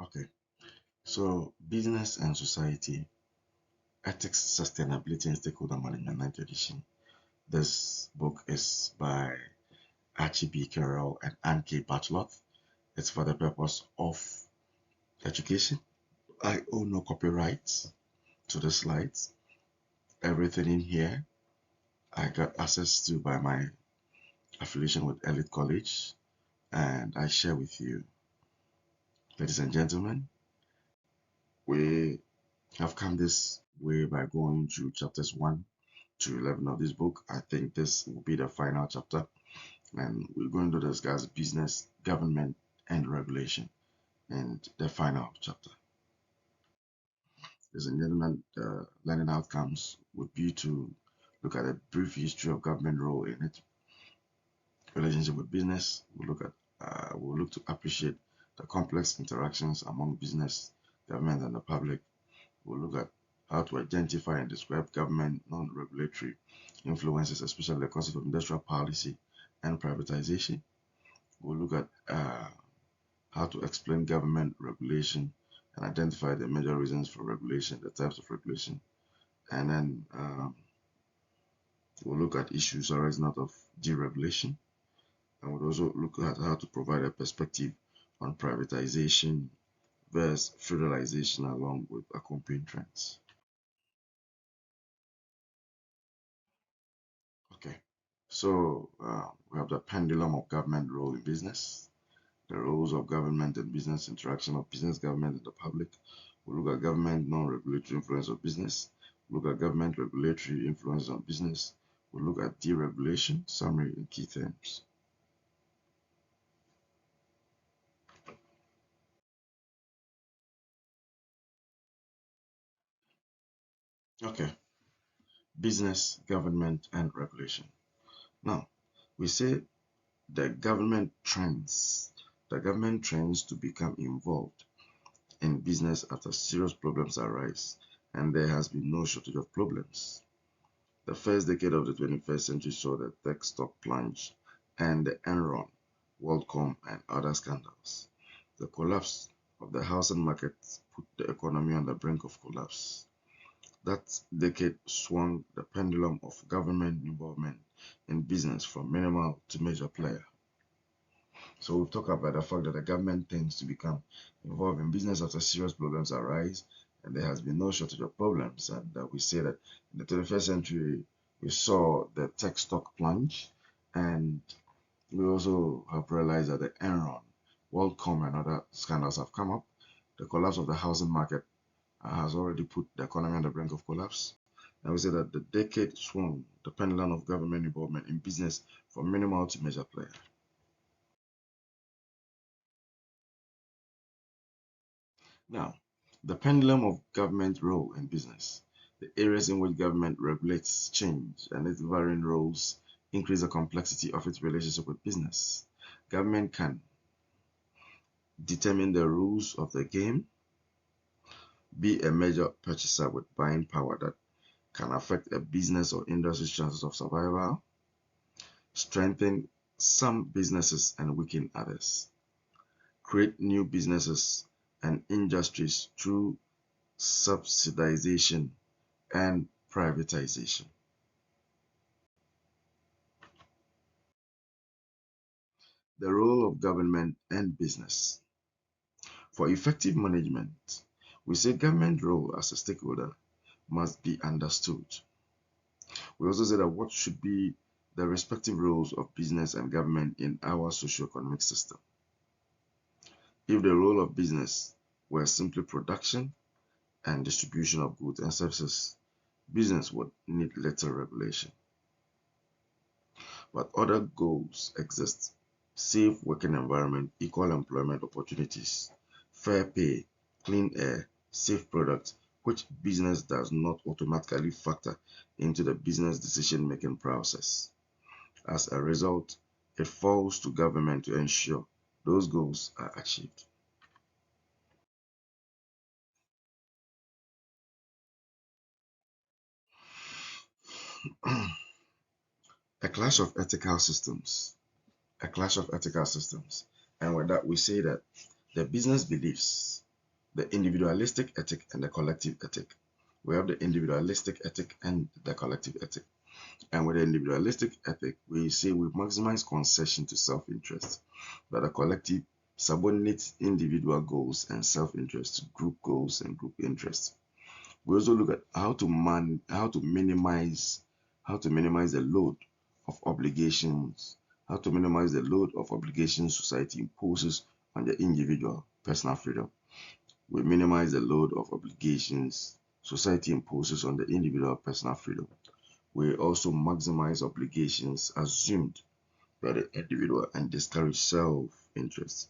Okay, so business and society, ethics, sustainability, and stakeholder management, 9th edition. This book is by Archie Carroll and Anke Bartlett. It's for the purpose of education. I own no copyrights to the slides. Everything in here I got access to by my affiliation with Elite College, and I share with you. Ladies and gentlemen, we have come this way by going through chapters 1 to 11 of this book. I think this will be the final chapter, and we're going to discuss business, government, and regulation in the final chapter. Ladies and gentlemen, the learning outcomes would be to look at a brief history of government role in its relationship with business. We'll look to appreciate the complex interactions among business, government, and the public. We'll look at how to identify and describe government non-regulatory influences, especially the concept of industrial policy and privatization. We'll look at how to explain government regulation and identify the major reasons for regulation, the types of regulation, and then we'll look at issues arising out of deregulation, and we'll also look at how to provide a perspective on privatization versus federalization along with accompanying trends. Okay, so we have the pendulum of government role in business, the roles of government and business, interaction of business, government, and the public. We look at government non-regulatory influence of business. We look at government regulatory influence on business. We look at deregulation, summary, and key themes. Okay, business, government, and regulation. Now, we say the government trends to become involved in business after serious problems arise, and there has been no shortage of problems. The first decade of the 21st century saw the tech stock plunge and the Enron, WorldCom, and other scandals. The collapse of the housing market put the economy on the brink of collapse. That decade swung the pendulum of government involvement in business from minimal to major player. So we've talked about the fact that the government tends to become involved in business after serious problems arise, and there has been no shortage of problems. And we say that in the 21st century, we saw the tech stock plunge, and we also have realized that the Enron, WorldCom, and other scandals have come up. The collapse of the housing market has already put the economy on the brink of collapse. And we say that the decade swung the pendulum of government involvement in business from minimal to major player. Now, the pendulum of government role in business, the areas in which government regulates change and its varying roles increase the complexity of its relationship with business. Government can determine the rules of the game, be a major purchaser with buying power that can affect a business or industry's chances of survival, strengthen some businesses and weaken others, create new businesses and industries through subsidization and privatization. The role of government and business. For effective management, we say government role as a stakeholder must be understood. We also say that what should be the respective roles of business and government in our socio-economic system. If the role of business were simply production and distribution of goods and services, business would need little regulation. But other goals exist: safe working environment, equal employment opportunities, fair pay, clean air, safe products, which business does not automatically factor into the business decision-making process. As a result, it falls to government to ensure those goals are achieved. A clash of ethical systems. A clash of ethical systems. And with that, we say that the business beliefs the individualistic ethic and the collective ethic. We have the individualistic ethic and the collective ethic. And with the individualistic ethic, we say we maximize concession to self-interest, but the collective subordinates individual goals and self-interest to group goals and group interests. We also look at how to minimize the load of obligations, society imposes on the individual personal freedom. We minimize the load of obligations society imposes on the individual personal freedom. We also maximize obligations assumed by the individual and discourage self-interest.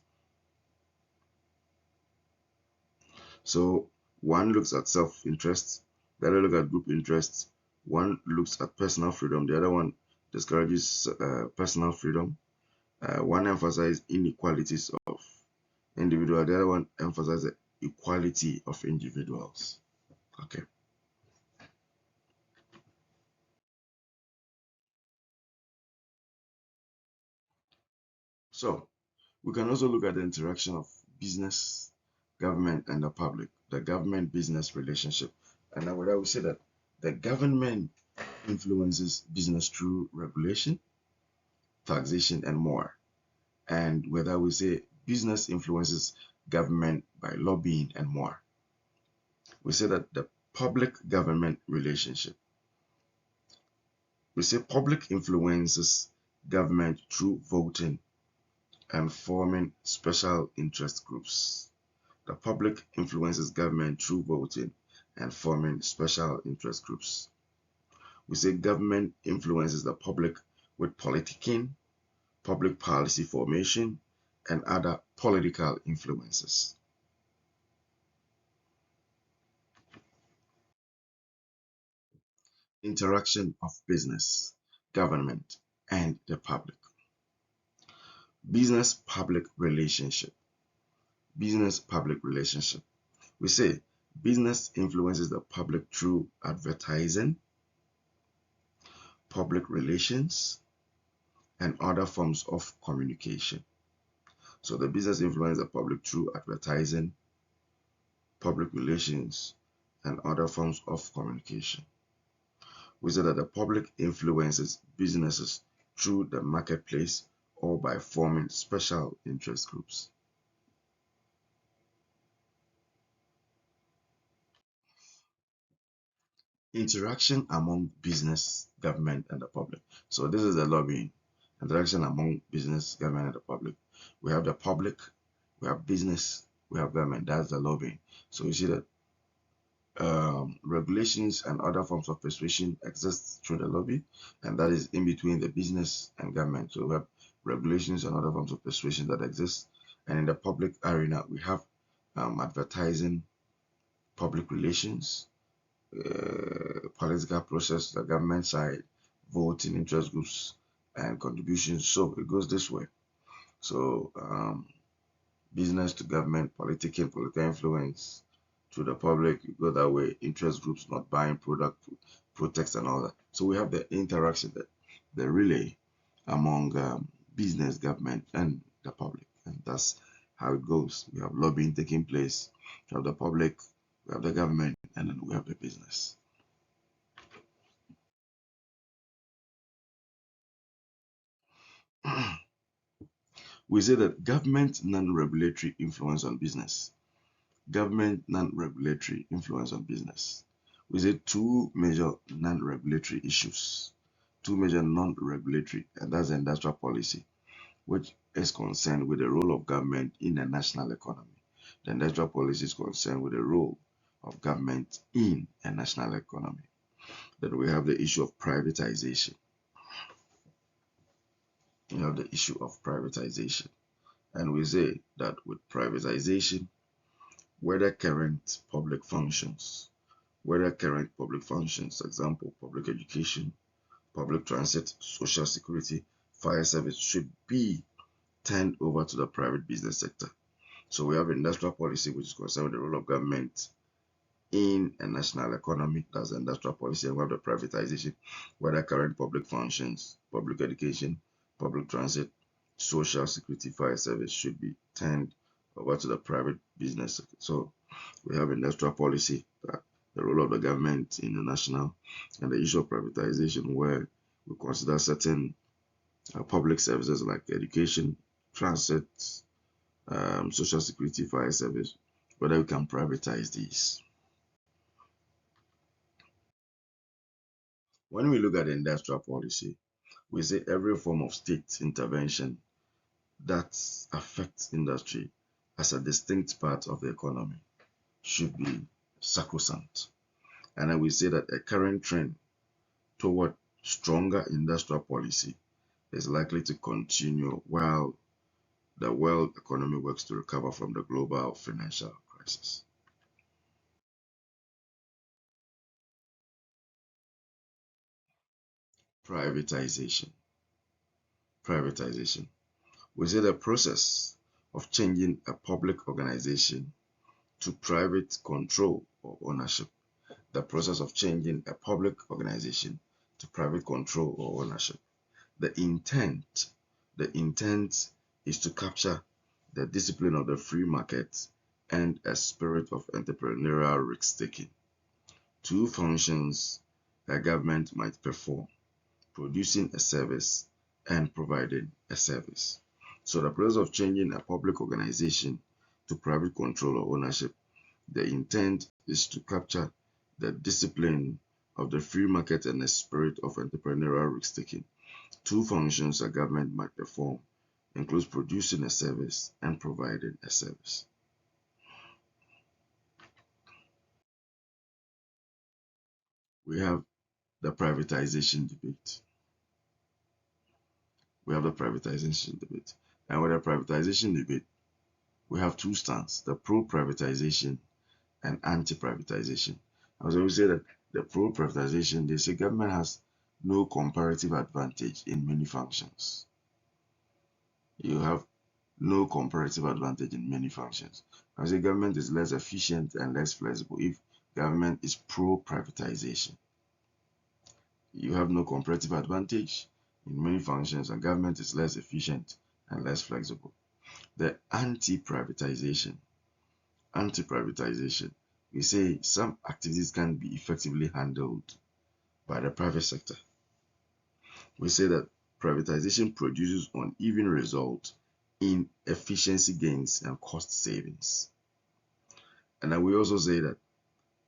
So one looks at self-interest, the other looks at group interests. One looks at personal freedom, the other one discourages personal freedom. One emphasizes inequalities of individuals, the other one emphasizes equality of individuals. Okay. So we can also look at the interaction of business, government, and the public, the government-business relationship. And now I would say that the government influences business through regulation, taxation, and more. And whether we say business influences government by lobbying and more. We say that the public-government relationship. We say public influences government through voting and forming special interest groups. The public influences government through voting and forming special interest groups. We say government influences the public with politicking, public policy formation, and other political influences. Interaction of business, government, and the public. Business-public relationship. Business-public relationship. We say business influences the public through advertising, public relations, and other forms of communication. So the business influences the public through advertising, public relations, and other forms of communication. We say that the public influences businesses through the marketplace or by forming special interest groups. Interaction among business, government, and the public. So this is the lobbying. Interaction among business, government, and the public. We have the public, we have business, we have government. That's the lobbying. So you see that regulations and other forms of persuasion exist through the lobby, and that is in between the business and government. So we have regulations and other forms of persuasion that exist. And in the public arena, we have advertising, public relations, political process, the government side, voting, interest groups, and contributions. So it goes this way. So business to government, political influence to the public, you go that way, interest groups not buying product, protest and all that. So we have the interaction, the relay among business, government, and the public. And that's how it goes. We have lobbying taking place, we have the public, we have the government, and then we have the business. We say that government non-regulatory influence on business. Government non-regulatory influence on business. We say two major non-regulatory issues. Two major non-regulatory, and that's the industrial policy, which is concerned with the role of government in the national economy. The industrial policy is concerned with the role of government in a national economy. Then we have the issue of privatization. We have the issue of privatization. And we say that with privatization, whether current public functions, example, public education, public transit, social security, fire service should be turned over to the private business sector. So we have industrial policy, which is concerned with the role of government in a national economy. That's the industrial policy. And we have the privatization, whether current public functions, public education, public transit, social security, fire service should be turned over to the private business sector. So We have industrial policy, the role of the government in the national, and the issue of privatization, where we consider certain public services like education, transit, social security, fire service, whether we can privatize these. When we look at industrial policy, we say every form of state intervention that affects industry as a distinct part of the economy should be sacrosanct. And I will say that a current trend toward stronger industrial policy is likely to continue while the world economy works to recover from the global financial crisis. Privatization. Privatization. We say the process of changing a public organization to private control or ownership. The process of changing a public organization to private control or ownership. The intent, the intent is to capture the discipline of the free market and a spirit of entrepreneurial risk-taking. Two functions a government might perform: producing a service and providing a service. So the process of changing a public organization to private control or ownership, the intent is to capture the discipline of the free market and a spirit of entrepreneurial risk-taking. Two functions a government might perform includes producing a service and providing a service. We have the privatization debate. We have the privatization debate. And with the privatization debate, we have two stands: the pro-privatization and anti-privatization. As I always say that the pro-privatization, they say government has no comparative advantage in many functions. You have no comparative advantage in many functions. I say government is less efficient and less flexible if government is pro-privatization. You have no comparative advantage in many functions and government is less efficient and less flexible. The anti-privatization. Anti-privatization. We say some activities can be effectively handled by the private sector. We say that privatization produces uneven results in efficiency gains and cost savings. And then we also say that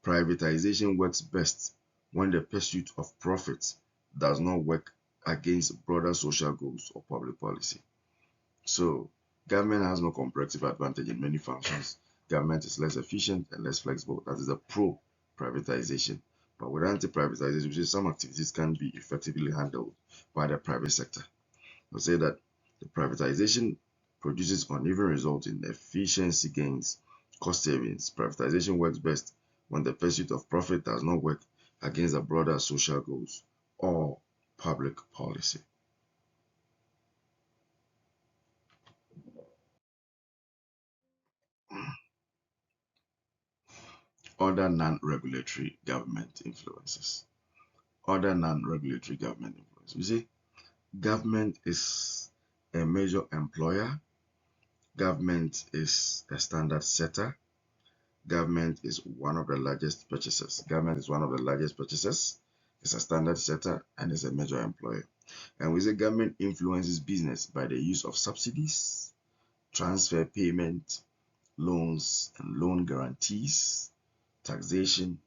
privatization works best when the pursuit of profit does not work against broader social goals or public policy. So government has no comparative advantage in many functions. Government is less efficient and less flexible. That is a pro-privatization. But with anti-privatization, we say some activities can be effectively handled by the private sector. We say that the privatization produces uneven results in efficiency gains, cost savings. Privatization works best when the pursuit of profit does not work against the broader social goals or public policy. Other non-regulatory government influences. Other non-regulatory government influences. We say government is a major employer. Government is a standard setter. Government is one of the largest purchasers. Government is one of the largest purchasers. It's a standard setter and is a major employer. And we say government influences business by the use of subsidies, transfer payment, loans and loan guarantees, taxation,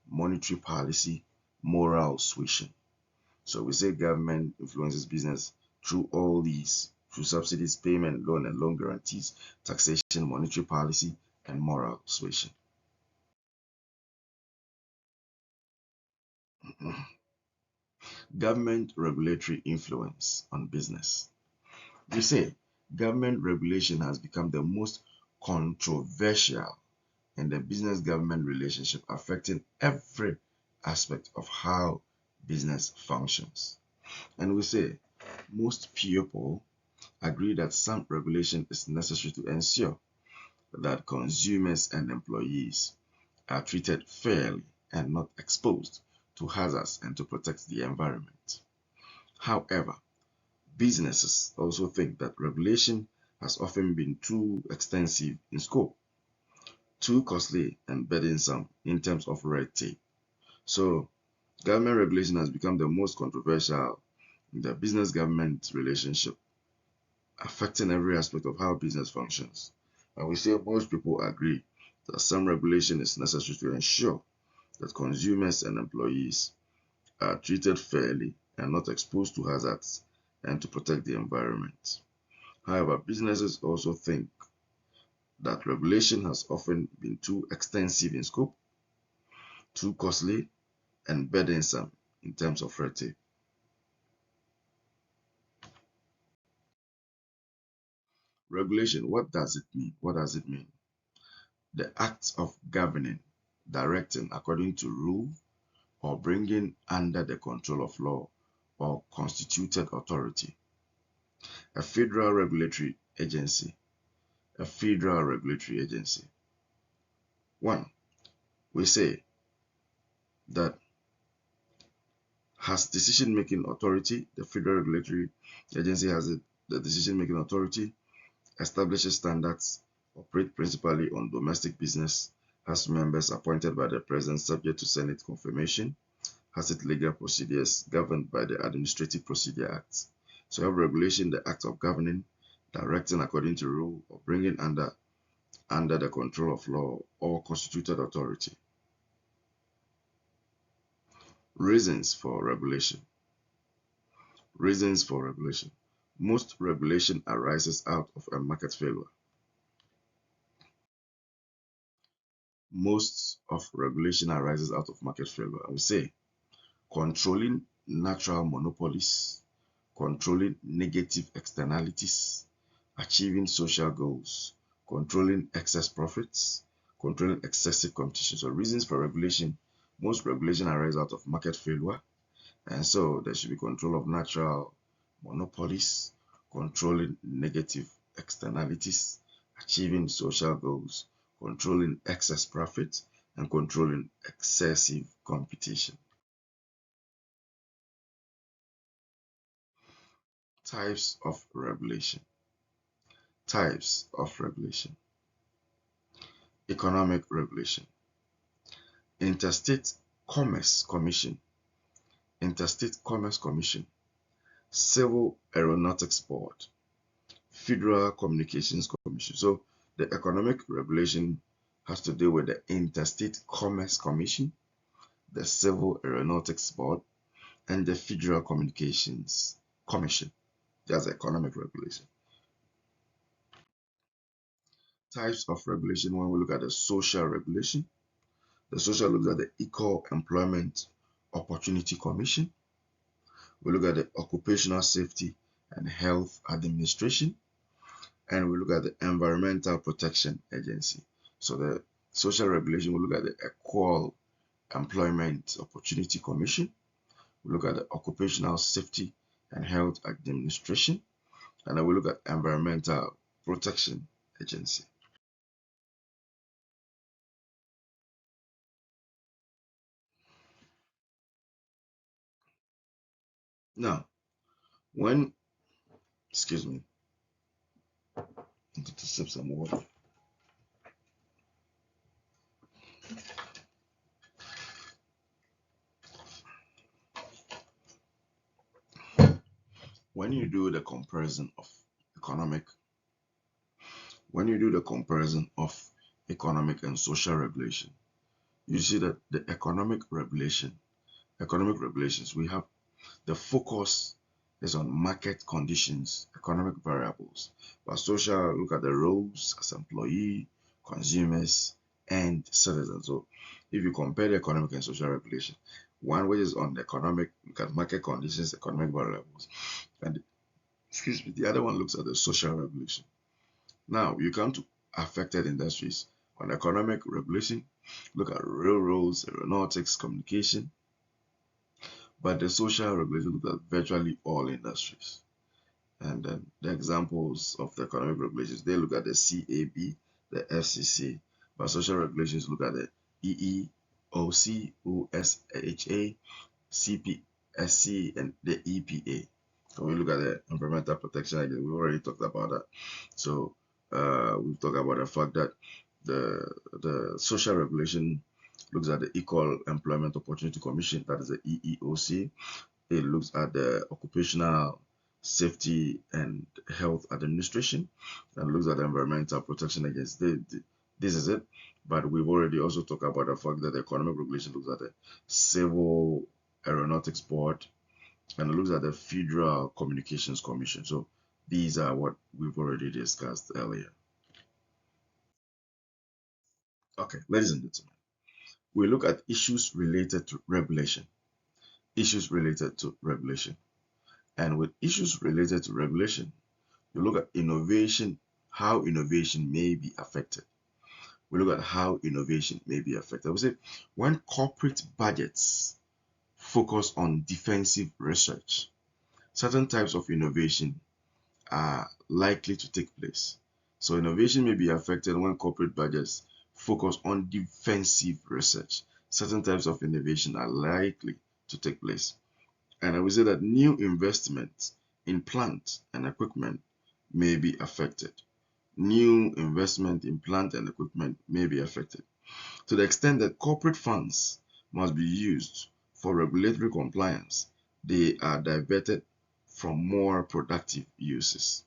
monetary policy, moral suasion. So we say government influences business through all these, through subsidies, payment, loan and loan guarantees, taxation, monetary policy, and moral suasion. Government regulatory influence on business. We say government regulation has become the most controversial in the business government relationship, affecting every aspect of how business functions. And we say most people agree that some regulation is necessary to ensure that consumers and employees are treated fairly and not exposed to hazards and to protect the environment. However, businesses also think that regulation has often been too extensive in scope, too costly and burdensome in terms of red tape. So government regulation has become the most controversial in the business-government relationship, affecting every aspect of how business functions. And we say most people agree that some regulation is necessary to ensure that consumers and employees are treated fairly and not exposed to hazards, and to protect the environment. However, businesses also think that regulation has often been too extensive in scope, too costly, and burdensome in terms of red tape. Regulation, what does it mean? What does it mean? The act of governing, directing according to rule, or bringing under the control of law or constituted authority. A federal regulatory agency. A federal regulatory agency. One, we say that has decision-making authority. The federal regulatory agency has the decision-making authority, establishes standards, operate principally on domestic business, has members appointed by the president subject to Senate confirmation, has its legal procedures governed by the Administrative Procedure Act. So you have regulation, the act of governing, directing according to rule, or bringing under the control of law or constituted authority. Reasons for regulation. Reasons for regulation. Most regulation arises out of a market failure. Most of regulation arises out of market failure. I would say controlling natural monopolies, controlling negative externalities, achieving social goals, controlling excess profits, controlling excessive competition. So reasons for regulation, most regulation arise out of market failure, and so there should be control of natural monopolies, controlling negative externalities, achieving social goals, controlling excess profit, and controlling excessive competition. Types of regulation. Types of regulation. Economic regulation. Interstate Commerce Commission. Interstate Commerce Commission. Civil Aeronautics Board. Federal Communications Commission. So the economic regulation has to do with the Interstate Commerce Commission, the Civil Aeronautics Board, and the Federal Communications Commission. That's economic regulation. Types of regulation. When we look at the social regulation, the social looks at the Equal Employment Opportunity Commission. We look at the Occupational Safety and Health Administration, and we look at the Environmental Protection Agency. So the social regulation, we look at the Equal Employment Opportunity Commission. We look at the Occupational Safety and Health Administration, and then we look at Environmental Protection Agency. Now, when, excuse me, I need to sip some water. When you do the comparison of economic, when you do the comparison of economic and social regulation, you see that the economic regulations, we have the focus is on market conditions, economic variables, but social look at the roles as employee, consumers, and citizens. So if you compare the economic and social regulation, one which is on the economic, look at market conditions, economic variables, and the other one looks at the social regulation. Now you come to affected industries. On economic regulation, look at railroads, aeronautics, communication, but the social regulation looks at virtually all industries. And then the examples of the economic regulations, they look at the CAB, the FCC, but social regulations look at the EEOC, OSHA, CPSC, and the EPA. So we look at the Environmental Protection Agency, we already talked about that. So we've talked about the fact that The social regulation looks at the Equal Employment Opportunity Commission, that is the EEOC. It looks at the Occupational Safety and Health Administration, and looks at the Environmental Protection Agency. This is it. But we've already also talked about the fact that the Economic Regulation looks at the Civil Aeronautics Board, and it looks at the Federal Communications Commission. So these are what we've already discussed earlier. Okay, ladies and gentlemen, we look at issues related to regulation. Issues related to regulation. And with issues related to regulation, you look at innovation, how innovation may be affected. We look at how innovation may be affected. We say when corporate budgets focus on defensive research, certain types of innovation are likely to take place. So innovation may be affected when corporate budgets focus on defensive research. Certain types of innovation are likely to take place. And I would say that new investments in plant and equipment may be affected. New investment in plant and equipment may be affected to the extent that corporate funds must be used for regulatory compliance. They are diverted from more productive uses.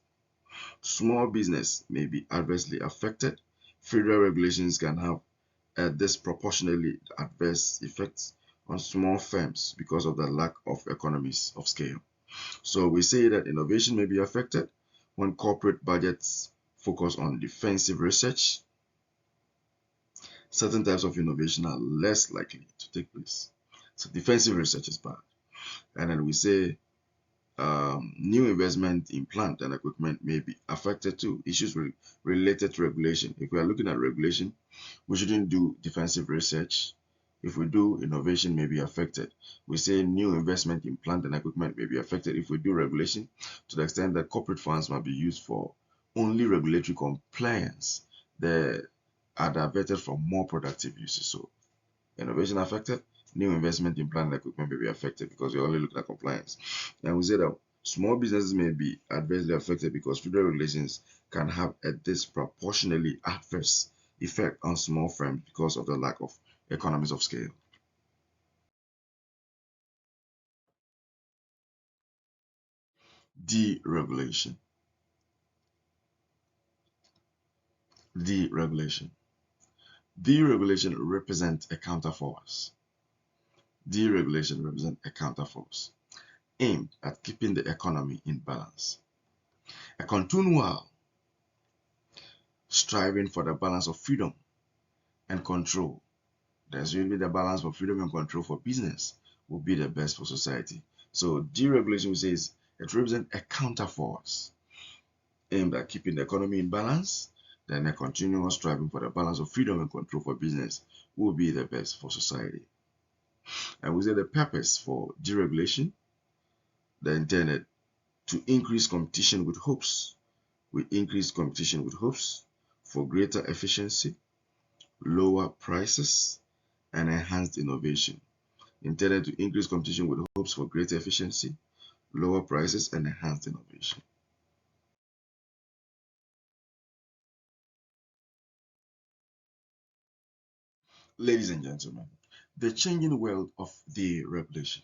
Small business may be adversely affected. Federal regulations can have a disproportionately adverse effects on small firms because of the lack of economies of scale. So we say that innovation may be affected when corporate budgets focus on defensive research. Certain types of innovation are less likely to take place. So defensive research is bad. And then we say new investment in plant and equipment may be affected too. Issues related to regulation. If we are looking at regulation, we shouldn't do defensive research. If we do, innovation may be affected. We say new investment in plant and equipment may be affected if we do regulation, to the extent that corporate funds might be used for only regulatory compliance. They are diverted from more productive uses. So innovation affected, new investment in plant and equipment may be affected because we're only looking at compliance. And we say that small businesses may be adversely affected because federal regulations can have a disproportionately adverse effect on small firms because of the lack of economies of scale. Deregulation. Deregulation. Deregulation represents a counterforce. Deregulation represents a counterforce aimed at keeping the economy in balance. A continual striving for the balance of freedom and control. There's usually the balance of freedom and control for business will be the best for society. So deregulation says it represents a counterforce aimed at keeping the economy in balance. Then a continual striving for the balance of freedom and control for business will be the best for society. And we say the purpose for deregulation, the intended to increase competition with hopes. We increase competition with hopes for greater efficiency, lower prices, and enhanced innovation. Intended to increase competition with hopes for greater efficiency, lower prices, and enhanced innovation. Ladies and gentlemen, the changing world of deregulation.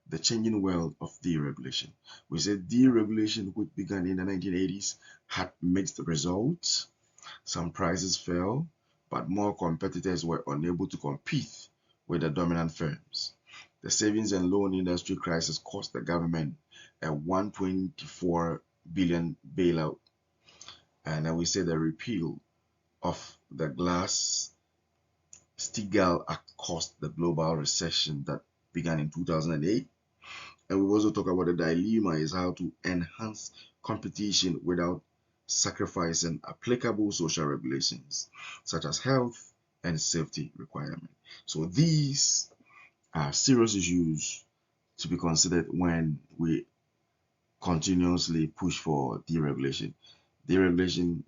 The changing world of deregulation. We said deregulation, which began in the 1980s, had mixed results. Some prices fell, but more competitors were unable to compete with the dominant firms. The savings and loan industry crisis cost the government a 124 billion bailout. And then we say the repeal of the Glass-Steagall Act caused the global recession that began in 2008. And we also talk about the dilemma is how to enhance competition without sacrificing applicable social regulations, such as health and safety requirements. So these are serious issues to be considered when we continuously push for deregulation. Deregulation,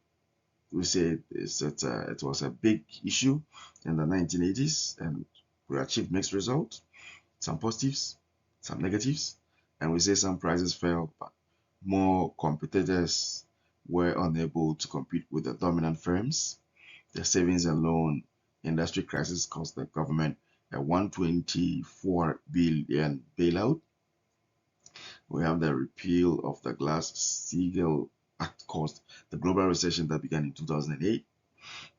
we say, it was a big issue in the 1980s, and we achieved mixed results, some positives, some negatives, and we say some prices fell, but more competitors were unable to compete with the dominant firms. The savings and loan industry crisis cost the government a 124 billion bailout. We have the repeal of the Glass-Steagall Act caused the global recession that began in 2008.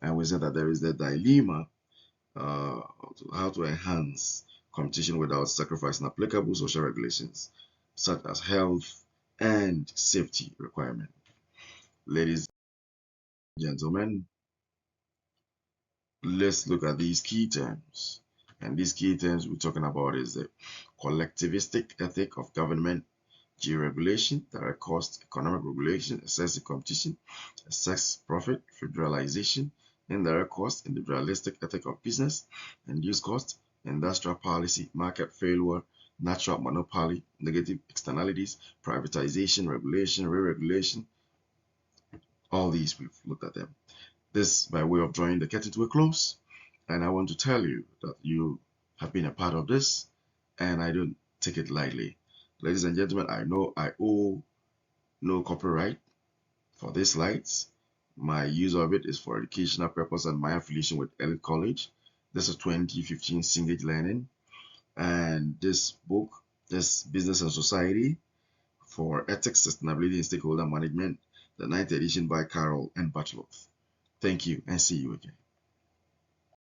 And we said that there is the dilemma uh, how to enhance competition without sacrificing applicable social regulations, such as health and safety requirements. Ladies and gentlemen, let's look at these key terms. And these key terms we're talking about is the collectivistic ethic of government, deregulation, direct cost, economic regulation, excessive competition, excess profit, federalization, indirect cost, individualistic ethic of business, induced cost, industrial policy, market failure, natural monopoly, negative externalities, privatization, regulation, re-regulation. All these, we've looked at them. This by way of drawing the curtain to a close. And I want to tell you that you have been a part of this, and I don't take it lightly. Ladies and gentlemen, I know I owe no copyright for these slides. My use of it is for educational purpose and my affiliation with Elite College. This is 2015 Singage Learning. And this book, this Business and Society for Ethics, Sustainability, and Stakeholder Management, the 9th edition by Carroll and Buchholtz. Thank you and see you again.